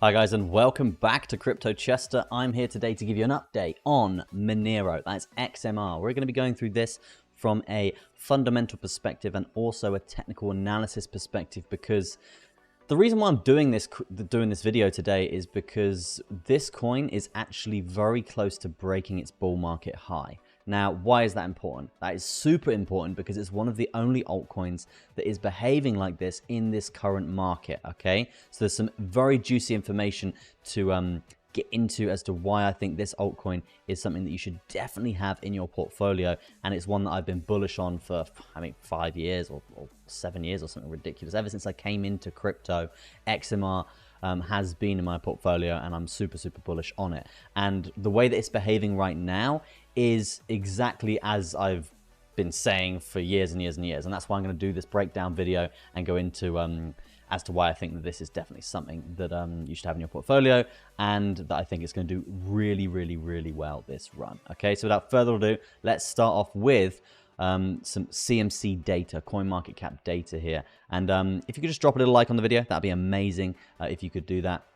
Hi guys, and welcome back to Crypto Chester. I'm here today to give you an update on Monero, that's XMR. We're going to be going through this from a fundamental perspective and also a technical analysis perspective, because the reason why I'm doing this video today is because this coin is actually very close to breaking its bull market high. Now, why is that important? That is super important because it's one of the only altcoins that is behaving like this in this current market, okay? So there's some very juicy information to get into as to why I think this altcoin is something that you should definitely have in your portfolio, and it's one that I've been bullish on for, 5 years or 7 years or something ridiculous. Ever since I came into crypto, XMR has been in my portfolio, and I'm super bullish on it. And the way that it's behaving right now is exactly as I've been saying for years and years and years, and that's why I'm going to do this breakdown video and go into as to why I think that this is definitely something that you should have in your portfolio, and that I think it's going to do really well this run. Okay, so without further ado, let's start off with some CMC data, coin market cap data here. And if you could just drop a little like on the video, that'd be amazing if you could do that.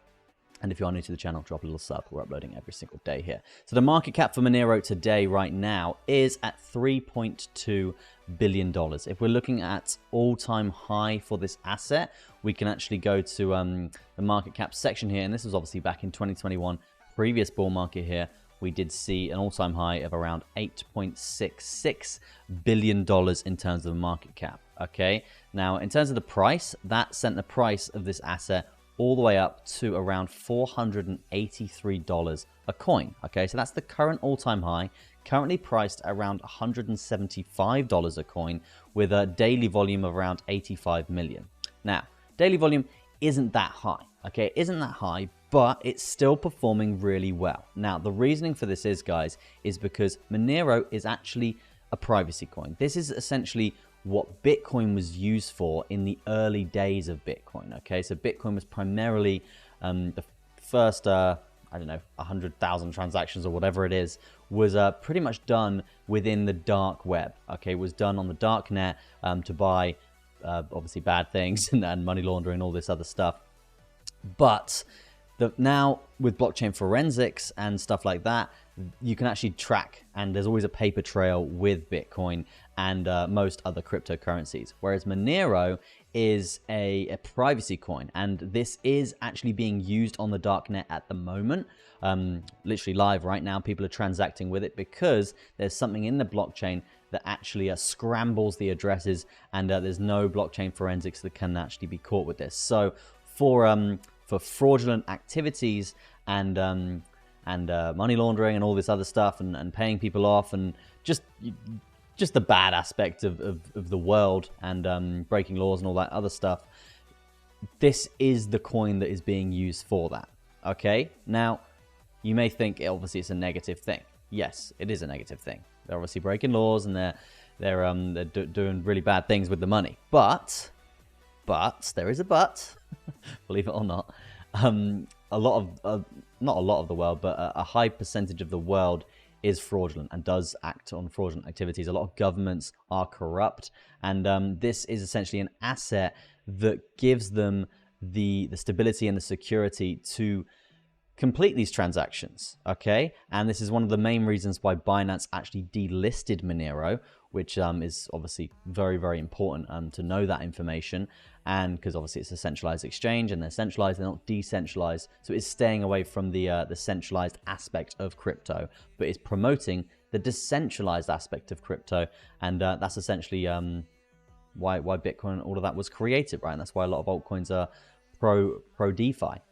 And if you are new to the channel, drop a little sub. We're uploading every single day here. So the market cap for Monero today, right now, is at $3.2 billion. If we're looking at all-time high for this asset, we can actually go to the market cap section here. And this was obviously back in 2021, previous bull market here. We did see an all-time high of around $8.66 billion in terms of the market cap. Okay, now in terms of the price, that sent the price of this asset all the way up to around $483 a coin. Okay, so that's the current all-time high, currently priced around $175 a coin, with a daily volume of around 85 million. Now, daily volume isn't that high. Okay, it isn't that high, but it's still performing really well. Now, the reasoning for this is, guys, is because Monero is actually a privacy coin. This is essentially what Bitcoin was used for in the early days of Bitcoin. Okay, so Bitcoin was primarily the first, 100,000 transactions or whatever it is, was pretty much done within the dark web. Okay, was done on the dark net to buy obviously bad things and money laundering and all this other stuff. But now with blockchain forensics and stuff like that, you can actually track, and there's always a paper trail with Bitcoin and most other cryptocurrencies. Whereas Monero is a privacy coin, and this is actually being used on the darknet at the moment. Literally live right now, people are transacting with it because there's something in the blockchain that actually scrambles the addresses, and there's no blockchain forensics that can actually be caught with this. So for fraudulent activities and money laundering and all this other stuff, and paying people off, and just the bad aspect of the world, and breaking laws and all that other stuff, this is the coin that is being used for that. Okay, now you may think obviously it's a negative thing. Yes, it is a negative thing. They're obviously breaking laws, and they're doing really bad things with the money. But there is a but. Believe it or not, not a lot of the world, but a high percentage of the world is fraudulent and does act on fraudulent activities. A lot of governments are corrupt, and this is essentially an asset that gives them the stability and the security to complete these transactions. Okay, and this is one of the main reasons why Binance actually delisted Monero, which is obviously very important to know that information, and because obviously it's a centralized exchange, and they're centralized, they're not decentralized, so it's staying away from the centralized aspect of crypto, but it's promoting the decentralized aspect of crypto, and that's essentially why Bitcoin and all of that was created, right? And that's why a lot of altcoins are pro DeFi.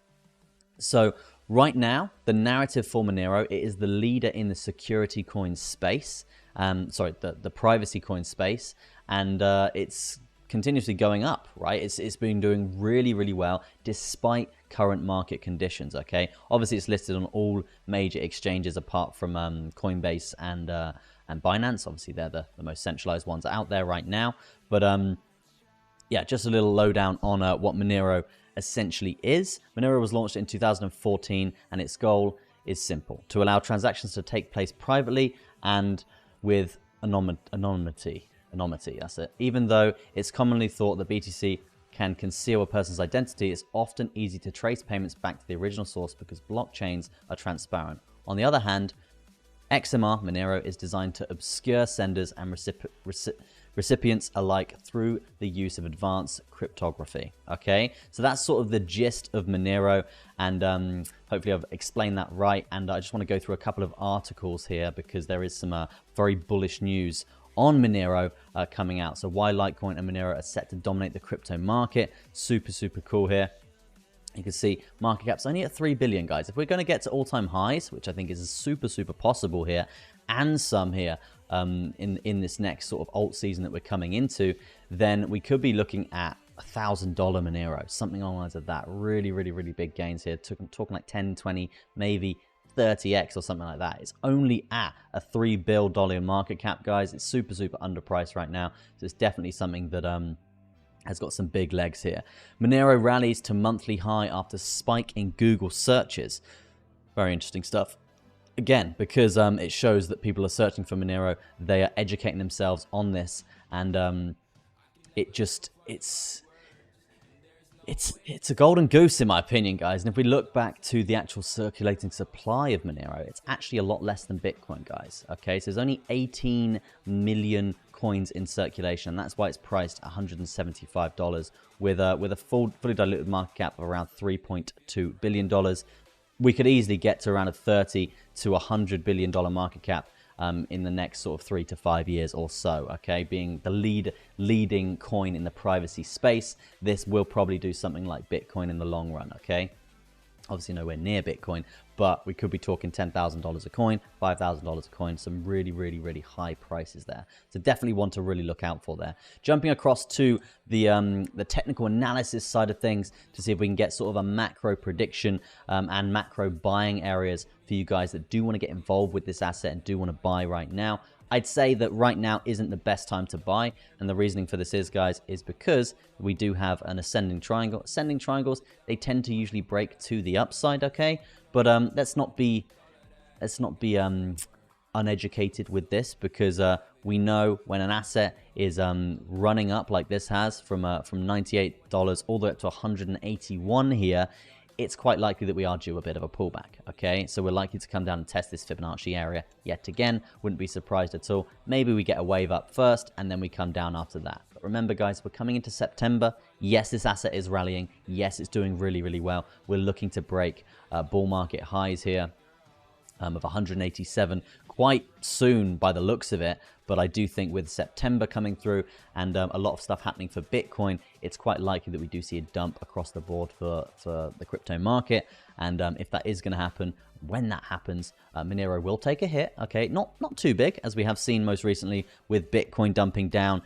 So right now, the narrative for Monero, it is the leader in the security coin space. The privacy coin space, and it's continuously going up, right? It's been doing really well despite current market conditions. Okay, obviously it's listed on all major exchanges apart from Coinbase and Binance. Obviously they're the most centralized ones out there right now. But yeah, just a little lowdown on what Monero essentially is. Monero was launched in 2014, and its goal is simple: to allow transactions to take place privately and with anonymity, that's it. Even though it's commonly thought that BTC can conceal a person's identity, it's often easy to trace payments back to the original source because blockchains are transparent. On the other hand, XMR, Monero, is designed to obscure senders and recipients alike through the use of advanced cryptography. Okay, so that's sort of the gist of Monero, and hopefully I've explained that right. And I just want to go through a couple of articles here because there is some very bullish news on Monero coming out. So why Litecoin and Monero are set to dominate the crypto market. Super cool here. You can see market cap's only at 3 billion, guys. If we're going to get to all-time highs, which I think is super possible here, and some here in this next sort of alt season that we're coming into, then we could be looking at $1,000 Monero, something along the lines of that. Really big gains here. Talking like 10, 20, maybe 30x or something like that. It's only at a $3 billion market cap, guys. It's super underpriced right now. So it's definitely something that has got some big legs here. Monero rallies to monthly high after spike in Google searches. Very interesting stuff. Again, because it shows that people are searching for Monero, they are educating themselves on this, and it's a golden goose in my opinion, guys. And if we look back to the actual circulating supply of Monero, it's actually a lot less than Bitcoin, guys. Okay, so there's only 18 million coins in circulation, and that's why it's priced $175 with a fully diluted market cap of around $3.2 billion. We could easily get to around a $30 to $100 billion market cap in the next sort of 3 to 5 years or so. Okay, being the leading coin in the privacy space, this will probably do something like Bitcoin in the long run. Okay, obviously nowhere near Bitcoin, but we could be talking $10,000 a coin, $5,000 a coin, some really high prices there. So definitely one to really look out for there. Jumping across to the technical analysis side of things to see if we can get sort of a macro prediction and macro buying areas for you guys that do want to get involved with this asset and do want to buy right now. I'd say that right now isn't the best time to buy, and the reasoning for this is, guys, is because we do have an ascending triangle. Ascending triangles, they tend to usually break to the upside, okay? But let's not be uneducated with this, because we know when an asset is running up like this has from $98 all the way up to $181 here, it's quite likely that we are due a bit of a pullback, okay? So we're likely to come down and test this Fibonacci area yet again. Wouldn't be surprised at all. Maybe we get a wave up first and then we come down after that. But remember, guys, we're coming into September. Yes, this asset is rallying. Yes, it's doing really well. We're looking to break bull market highs here of 187 quite soon by the looks of it. But I do think with September coming through and a lot of stuff happening for Bitcoin, it's quite likely that we do see a dump across the board for the crypto market. And if that is going to happen, when that happens, Monero will take a hit. Okay, not too big, as we have seen most recently with Bitcoin dumping down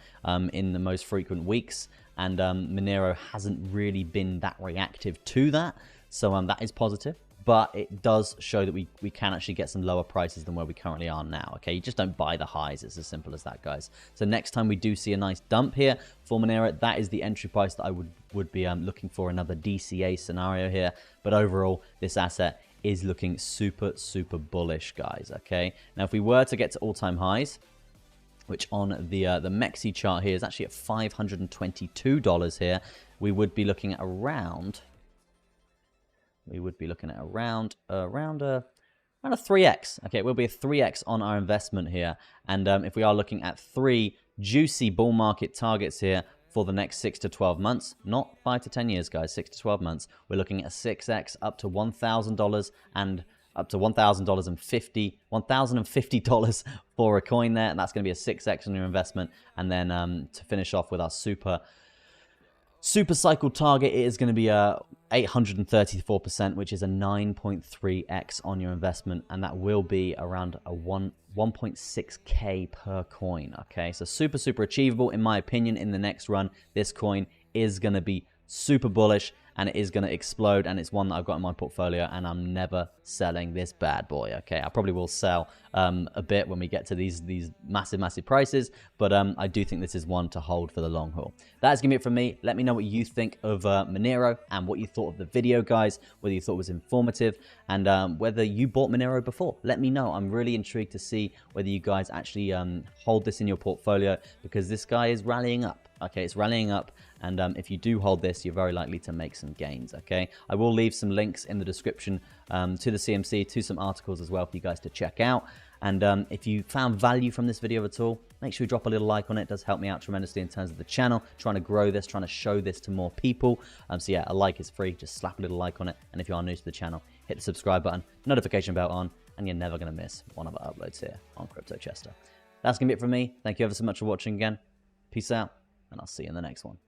in the most frequent weeks. And Monero hasn't really been that reactive to that. So that is positive. But it does show that we can actually get some lower prices than where we currently are now. Okay, you just don't buy the highs. It's as simple as that, guys. So next time we do see a nice dump here for Monero, that is the entry price that I would be looking for, another DCA scenario here. But overall, this asset is looking super bullish, guys. Okay, now if we were to get to all-time highs, which on the Mexi chart here is actually at $522 here, we would be looking at around. We would be looking at around a 3x. Okay, it will be a 3x on our investment here. And if we are looking at 3 juicy bull market targets here for the next 6 to 12 months, not 5 to 10 years, guys, 6 to 12 months, we're looking at 6x up to $1,000 and up to $1,050 for a coin there. And that's going to be a 6x on your investment. And then to finish off with our super cycle target, it is going to be a 834%, which is a 9.3x on your investment, and that will be around a 1.6k per coin. Okay, so super achievable in my opinion. In the next run, this coin is going to be super bullish and it is going to explode, and it's one that I've got in my portfolio and I'm never selling this bad boy. Okay, I probably will sell a bit when we get to these massive prices, but I do think this is one to hold for the long haul. That's gonna be it from me. Let me know what you think of Monero and what you thought of the video, guys, whether you thought it was informative, and whether you bought Monero before. Let me know. I'm really intrigued to see whether you guys actually hold this in your portfolio, because this guy is rallying up. Okay, it's rallying up, And if you do hold this, you're very likely to make some gains, okay? I will leave some links in the description to the CMC, to some articles as well for you guys to check out. And if you found value from this video at all, make sure you drop a little like on it. It does help me out tremendously in terms of the channel, trying to grow this, trying to show this to more people. So yeah, a like is free. Just slap a little like on it. And if you are new to the channel, hit the subscribe button, notification bell on, and you're never going to miss one of our uploads here on Crypto Chester. That's going to be it from me. Thank you ever so much for watching again. Peace out, and I'll see you in the next one.